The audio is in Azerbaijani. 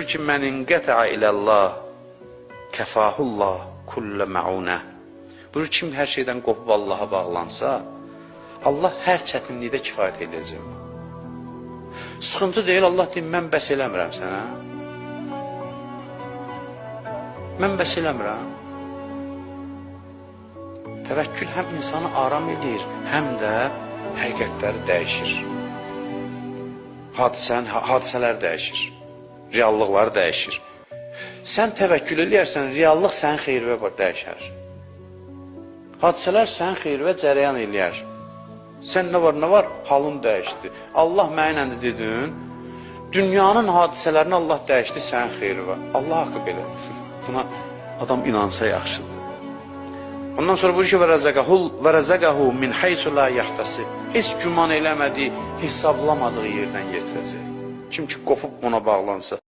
ki, mən inqətə iləllah, kəfahullah kullə məunə. Buyurur, kim hər şeydən qopub Allaha bağlansa, Allah hər çətinlikdə kifayət edəcək. Sıxıntı deyil, Allah deyir, mən bəs eləmirəm sənə. Mən bəs eləmirəm. Təvəkkül həm insanı aram edir, həm də həqiqətləri dəyişir. Hadisələr dəyişir. Reallıqlar dəyişir. Sən təvəkkül eləyərsən, reallıq sənin xeyirvə dəyişər. Hadisələr sənin xeyirvə cərəyan eləyər. Sən nə var, halın dəyişdi. Allah mənə dedin, dünyanın hadisələrini Allah dəyişdi sənin xeyirvə. Allah haqqı belə. Buna adam inansa yaxşıdır. Ondan sonra buyur ki, və rəzəqəhu min haythu la yahtasib. Heç güman eləmədiyi, hesablamadığı yerdən yetirəcək. Kim ki, qopub ona bağlansa.